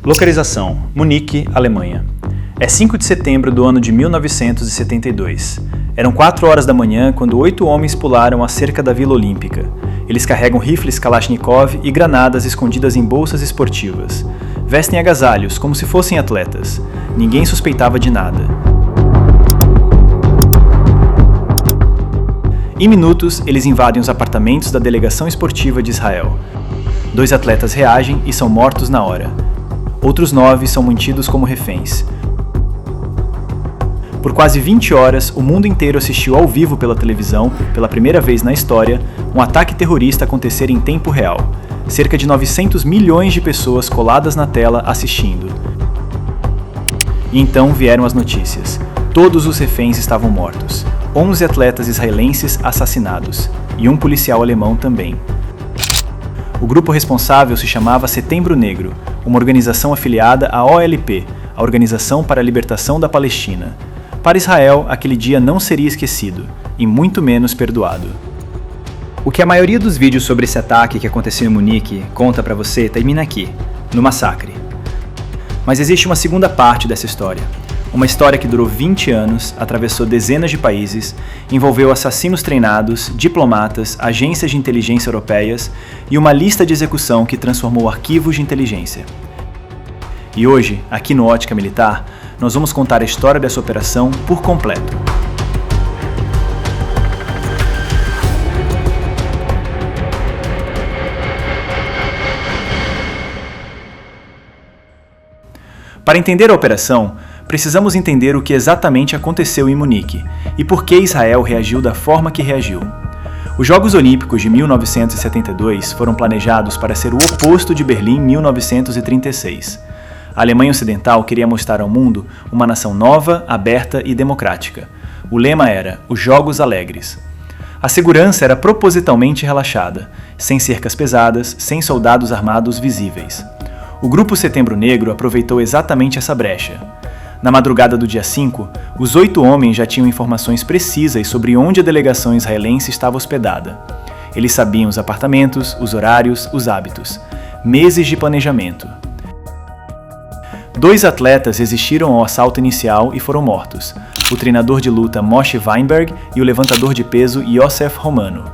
Localização: Munique, Alemanha. É 5 de setembro do ano de 1972. Eram 4 horas da manhã quando 8 homens pularam a cerca da Vila Olímpica. Eles carregam rifles Kalashnikov e granadas escondidas em bolsas esportivas. Vestem agasalhos, como se fossem atletas. Ninguém suspeitava de nada. Em minutos, eles invadem os apartamentos da delegação esportiva de Israel. 2 atletas reagem e são mortos na hora. Outros 9 são mantidos como reféns. Por quase 20 horas, o mundo inteiro assistiu ao vivo pela televisão, pela primeira vez na história, um ataque terrorista acontecer em tempo real. Cerca de 900 milhões de pessoas coladas na tela assistindo. E então vieram as notícias. Todos os reféns estavam mortos. 11 atletas israelenses assassinados. E um policial alemão também. O grupo responsável se chamava Setembro Negro, uma organização afiliada à OLP, a Organização para a Libertação da Palestina. Para Israel, aquele dia não seria esquecido, e muito menos perdoado. O que a maioria dos vídeos sobre esse ataque que aconteceu em Munique conta pra você termina aqui, no massacre. Mas existe uma segunda parte dessa história. Uma história que durou 20 anos, atravessou dezenas de países, envolveu assassinos treinados, diplomatas, agências de inteligência europeias e uma lista de execução que transformou arquivos de inteligência. E hoje, aqui no Ótica Militar, nós vamos contar a história dessa operação por completo. Para entender a operação, precisamos entender o que exatamente aconteceu em Munique e por que Israel reagiu da forma que reagiu. Os Jogos Olímpicos de 1972 foram planejados para ser o oposto de Berlim em 1936. A Alemanha Ocidental queria mostrar ao mundo uma nação nova, aberta e democrática. O lema era Os Jogos Alegres. A segurança era propositalmente relaxada, sem cercas pesadas, sem soldados armados visíveis. O Grupo Setembro Negro aproveitou exatamente essa brecha. Na madrugada do dia 5, os 8 homens já tinham informações precisas sobre onde a delegação israelense estava hospedada. Eles sabiam os apartamentos, os horários, os hábitos. Meses de planejamento. 2 atletas resistiram ao assalto inicial e foram mortos. O treinador de luta Moshe Weinberg e o levantador de peso Yosef Romano.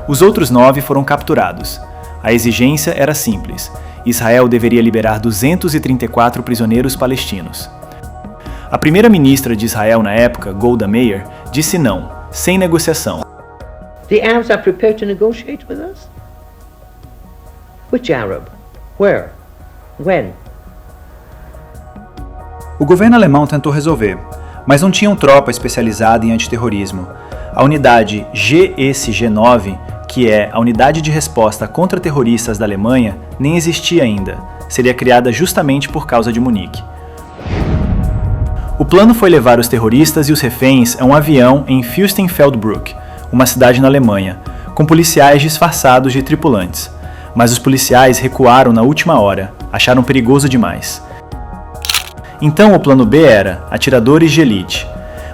Os outros 9 foram capturados. A exigência era simples. Israel deveria liberar 234 prisioneiros palestinos. A primeira-ministra de Israel na época, Golda Meir, disse não, sem negociação. The Arabs are prepared to negotiate with us? Which Arab? Where? When? O governo alemão tentou resolver, mas não tinham tropa especializada em antiterrorismo. A unidade GSG-9, que é a Unidade de Resposta contra Terroristas da Alemanha, nem existia ainda. Seria criada justamente por causa de Munique. O plano foi levar os terroristas e os reféns a um avião em Fürstenfeldbruck, uma cidade na Alemanha, com policiais disfarçados de tripulantes. Mas os policiais recuaram na última hora, acharam perigoso demais. Então o plano B era atiradores de elite.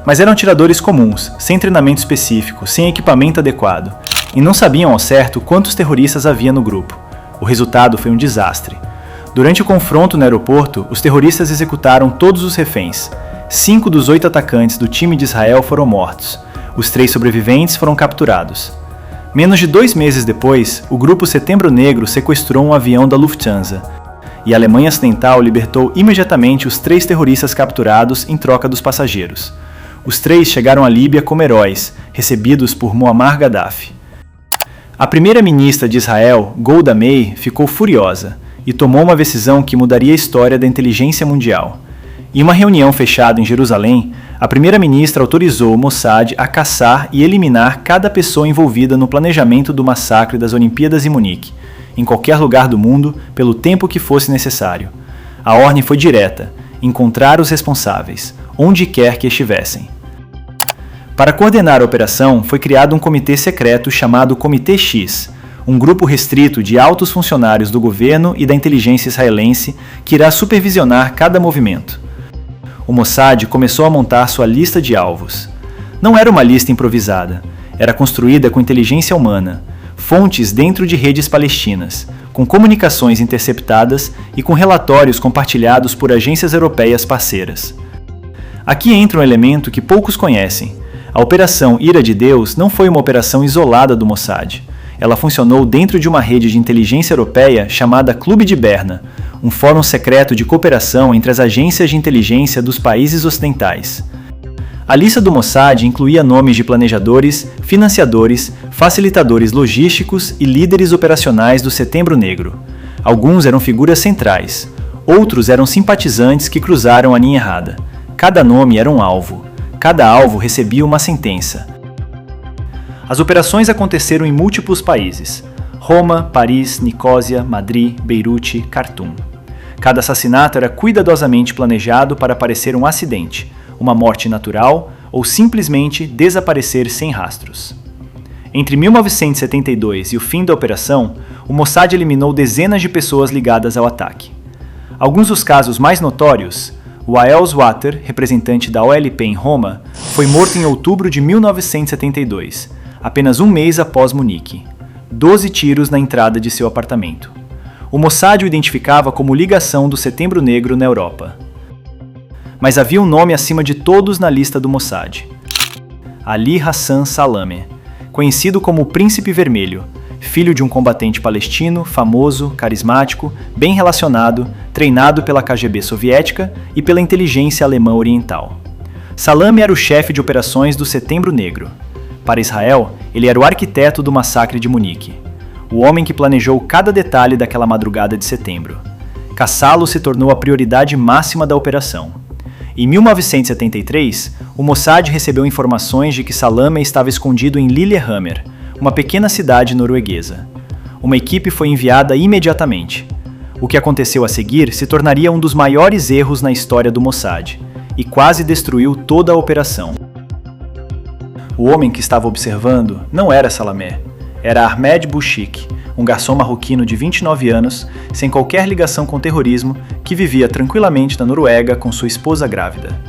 Mas eram atiradores comuns, sem treinamento específico, sem equipamento adequado, e não sabiam ao certo quantos terroristas havia no grupo. O resultado foi um desastre. Durante o confronto no aeroporto, os terroristas executaram todos os reféns. 5 dos 8 atacantes do time de Israel foram mortos. Os 3 sobreviventes foram capturados. Menos de 2 meses depois, o grupo Setembro Negro sequestrou um avião da Lufthansa, e a Alemanha Ocidental libertou imediatamente os 3 terroristas capturados em troca dos passageiros. Os 3 chegaram à Líbia como heróis, recebidos por Muammar Gaddafi. A primeira-ministra de Israel, Golda Meir, ficou furiosa e tomou uma decisão que mudaria a história da inteligência mundial. Em uma reunião fechada em Jerusalém, a primeira-ministra autorizou o Mossad a caçar e eliminar cada pessoa envolvida no planejamento do massacre das Olimpíadas em Munique, em qualquer lugar do mundo, pelo tempo que fosse necessário. A ordem foi direta: encontrar os responsáveis, onde quer que estivessem. Para coordenar a operação, foi criado um comitê secreto chamado Comitê X, um grupo restrito de altos funcionários do governo e da inteligência israelense que irá supervisionar cada movimento. O Mossad começou a montar sua lista de alvos. Não era uma lista improvisada, era construída com inteligência humana, fontes dentro de redes palestinas, com comunicações interceptadas e com relatórios compartilhados por agências europeias parceiras. Aqui entra um elemento que poucos conhecem. A Operação Ira de Deus não foi uma operação isolada do Mossad. Ela funcionou dentro de uma rede de inteligência europeia chamada Clube de Berna, um fórum secreto de cooperação entre as agências de inteligência dos países ocidentais. A lista do Mossad incluía nomes de planejadores, financiadores, facilitadores logísticos e líderes operacionais do Setembro Negro. Alguns eram figuras centrais, outros eram simpatizantes que cruzaram a linha errada. Cada nome era um alvo. Cada alvo recebia uma sentença. As operações aconteceram em múltiplos países: Roma, Paris, Nicósia, Madrid, Beirute, Khartoum. Cada assassinato era cuidadosamente planejado para parecer um acidente, uma morte natural ou simplesmente desaparecer sem rastros. Entre 1972 e o fim da operação, o Mossad eliminou dezenas de pessoas ligadas ao ataque. Alguns dos casos mais notórios: Wael Zwater, representante da OLP em Roma, foi morto em outubro de 1972, apenas um mês após Munique. 12 tiros na entrada de seu apartamento. O Mossad o identificava como ligação do Setembro Negro na Europa. Mas havia um nome acima de todos na lista do Mossad: Ali Hassan Salameh, conhecido como o Príncipe Vermelho, filho de um combatente palestino, famoso, carismático, bem relacionado, treinado pela KGB soviética e pela inteligência alemã oriental. Salameh era o chefe de operações do Setembro Negro. Para Israel, ele era o arquiteto do massacre de Munique, o homem que planejou cada detalhe daquela madrugada de setembro. Caçá-lo se tornou a prioridade máxima da operação. Em 1973, o Mossad recebeu informações de que Salameh estava escondido em Lillehammer, uma pequena cidade norueguesa. Uma equipe foi enviada imediatamente. O que aconteceu a seguir se tornaria um dos maiores erros na história do Mossad, e quase destruiu toda a operação. O homem que estava observando não era Salameh, era Ahmed Bouchik, um garçom marroquino de 29 anos, sem qualquer ligação com terrorismo, que vivia tranquilamente na Noruega com sua esposa grávida.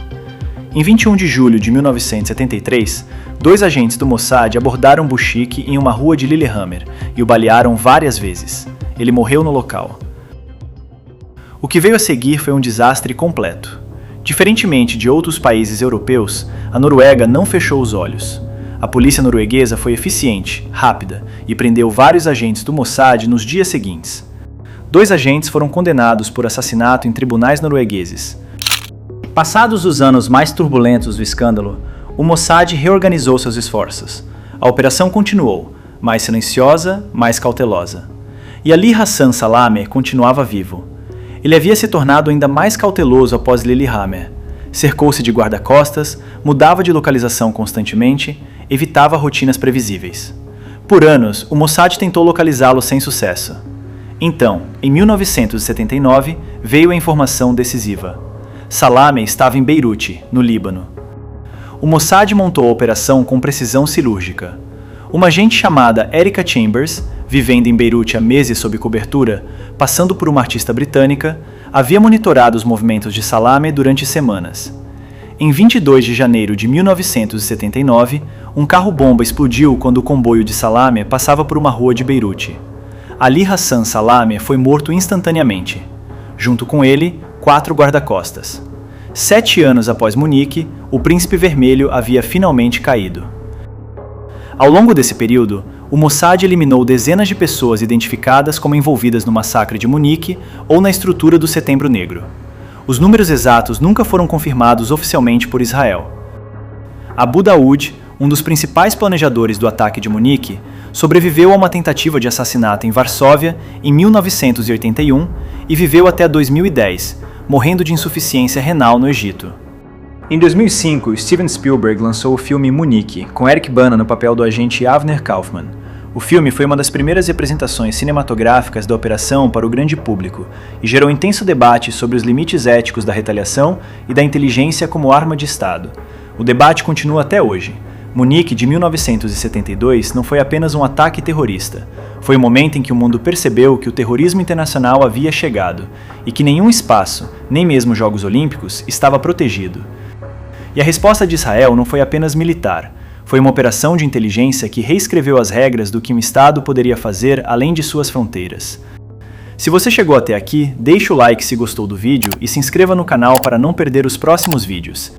Em 21 de julho de 1973, 2 agentes do Mossad abordaram Bouchik em uma rua de Lillehammer e o balearam várias vezes. Ele morreu no local. O que veio a seguir foi um desastre completo. Diferentemente de outros países europeus, a Noruega não fechou os olhos. A polícia norueguesa foi eficiente, rápida, e prendeu vários agentes do Mossad nos dias seguintes. 2 agentes foram condenados por assassinato em tribunais noruegueses. Passados os anos mais turbulentos do escândalo, o Mossad reorganizou seus esforços. A operação continuou, mais silenciosa, mais cautelosa. E Ali Hassan Salameh continuava vivo. Ele havia se tornado ainda mais cauteloso após Lillehammer. Cercou-se de guarda-costas, mudava de localização constantemente, evitava rotinas previsíveis. Por anos, o Mossad tentou localizá-lo sem sucesso. Então, em 1979, veio a informação decisiva. Salameh estava em Beirute, no Líbano. O Mossad montou a operação com precisão cirúrgica. Uma agente chamada Erica Chambers, vivendo em Beirute há meses sob cobertura, passando por uma artista britânica, havia monitorado os movimentos de Salameh durante semanas. Em 22 de janeiro de 1979, um carro-bomba explodiu quando o comboio de Salameh passava por uma rua de Beirute. Ali Hassan Salameh foi morto instantaneamente. Junto com ele, 4 guarda-costas. 7 anos após Munique, o Príncipe Vermelho havia finalmente caído. Ao longo desse período, o Mossad eliminou dezenas de pessoas identificadas como envolvidas no massacre de Munique ou na estrutura do Setembro Negro. Os números exatos nunca foram confirmados oficialmente por Israel. Abu Daoud, um dos principais planejadores do ataque de Munique, sobreviveu a uma tentativa de assassinato em Varsóvia em 1981 e viveu até 2010, morrendo de insuficiência renal no Egito. Em 2005, Steven Spielberg lançou o filme Munique, com Eric Bana no papel do agente Avner Kaufman. O filme foi uma das primeiras representações cinematográficas da operação para o grande público e gerou intenso debate sobre os limites éticos da retaliação e da inteligência como arma de Estado. O debate continua até hoje. Munique, de 1972, não foi apenas um ataque terrorista. Foi o momento em que o mundo percebeu que o terrorismo internacional havia chegado e que nenhum espaço, nem mesmo os Jogos Olímpicos, estava protegido. E a resposta de Israel não foi apenas militar. Foi uma operação de inteligência que reescreveu as regras do que um Estado poderia fazer além de suas fronteiras. Se você chegou até aqui, deixe o like se gostou do vídeo e se inscreva no canal para não perder os próximos vídeos.